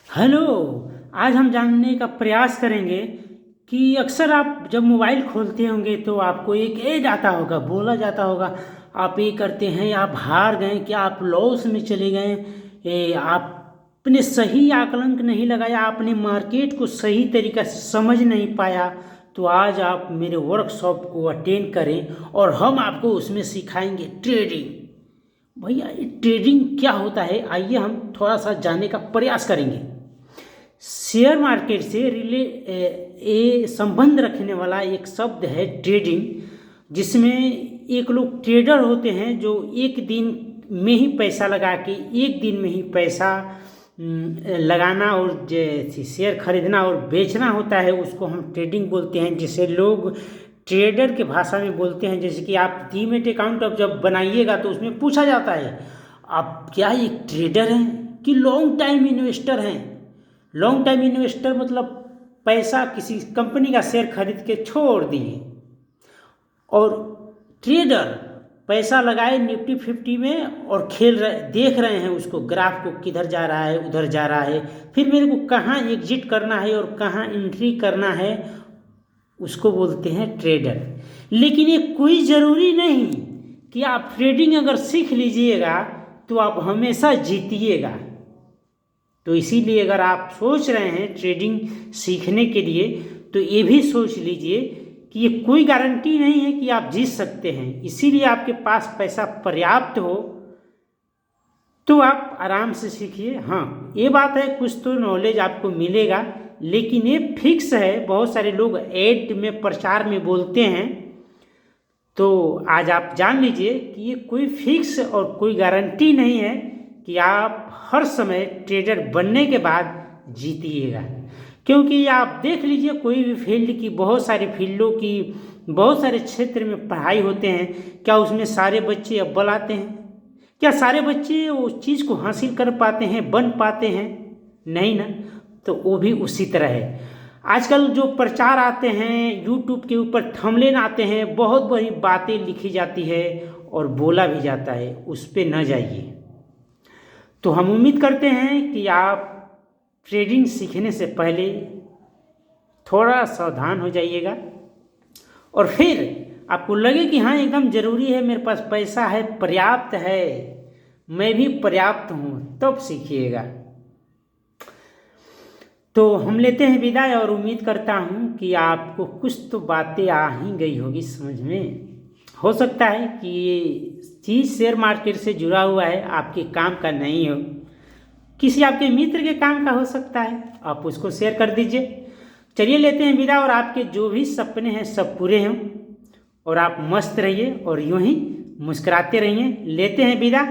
Hello. आज हम जानने का प्रयास करेंगे कि अक्सर आप जब मोबाइल खोलते होंगे तो आपको एक ऐड आता होगा, बोला जाता होगा आप ये करते हैं, आप हार गए, क्या आप लॉस में चले गए, आपने सही आकलन नहीं लगाया, आपने मार्केट को सही तरीका से समझ नहीं पाया। तो आज आप मेरे वर्कशॉप को अटेंड करें और हम आपको उसमें सिखाएंगे ट्रेडिंग। भैया ये ट्रेडिंग क्या होता है, आइए हम थोड़ा सा जानने का प्रयास करेंगे। शेयर मार्केट से ये संबंध रखने वाला एक शब्द है ट्रेडिंग, जिसमें एक लोग ट्रेडर होते हैं जो एक दिन में ही पैसा लगा के एक दिन में ही पैसा लगाना और जैसे शेयर खरीदना और बेचना होता है, उसको हम ट्रेडिंग बोलते हैं, जिसे लोग ट्रेडर के भाषा में बोलते हैं। जैसे कि आप डीमेट अकाउंट अब जब बनाइएगा तो उसमें पूछा जाता है आप क्या एक ट्रेडर हैं कि लॉन्ग टाइम इन्वेस्टर हैं। लॉन्ग टाइम इन्वेस्टर मतलब पैसा किसी कंपनी का शेयर खरीद के छोड़ दिए, और ट्रेडर पैसा लगाए निफ्टी 50 में और देख रहे हैं उसको, ग्राफ को किधर जा रहा है उधर जा रहा है, फिर मेरे को कहाँ एग्जिट करना है और कहाँ एंट्री करना है, उसको बोलते हैं ट्रेडर। लेकिन ये कोई ज़रूरी नहीं कि आप ट्रेडिंग अगर सीख लीजिएगा तो आप हमेशा जीतिएगा। तो इसीलिए अगर आप सोच रहे हैं ट्रेडिंग सीखने के लिए तो ये भी सोच लीजिए कि ये कोई गारंटी नहीं है कि आप जीत सकते हैं। इसीलिए आपके पास पैसा पर्याप्त हो तो आप आराम से सीखिए। हाँ, ये बात है कुछ तो नॉलेज आपको मिलेगा, लेकिन ये फिक्स है। बहुत सारे लोग ऐड में प्रचार में बोलते हैं, तो आज आप जान लीजिए कि ये कोई फिक्स और कोई गारंटी नहीं है कि आप हर समय ट्रेडर बनने के बाद जीतिएगा। क्योंकि आप देख लीजिए कोई भी फील्ड की, बहुत सारी फील्डों की, बहुत सारे क्षेत्र में पढ़ाई होते हैं, क्या उसमें सारे बच्चे अव्वल आते हैं? क्या सारे बच्चे उस चीज़ को हासिल कर पाते हैं, बन पाते हैं? नहीं ना। तो वो भी उसी तरह है। आजकल जो प्रचार आते हैं यूट्यूब के ऊपर, थंबनेल आते हैं, बहुत बड़ी बातें लिखी जाती है और बोला भी जाता है, उस पर न जाइए। तो हम उम्मीद करते हैं कि आप ट्रेडिंग सीखने से पहले थोड़ा सावधान हो जाइएगा, और फिर आपको लगे कि हाँ एकदम ज़रूरी है, मेरे पास पैसा है, पर्याप्त है, मैं भी पर्याप्त हूँ, तब सीखिएगा। तो हम लेते हैं विदाई, और उम्मीद करता हूँ कि आपको कुछ तो बातें आ ही गई होगी समझ में। हो सकता है कि ये चीज़ शेयर मार्केट से जुड़ा हुआ है, आपके काम का नहीं हो, किसी आपके मित्र के काम का हो सकता है, आप उसको शेयर कर दीजिए। चलिए लेते हैं विदा, और आपके जो भी सपने हैं सब पूरे हों, और आप मस्त रहिए और यूं ही मुस्कुराते रहिए। लेते हैं विदा।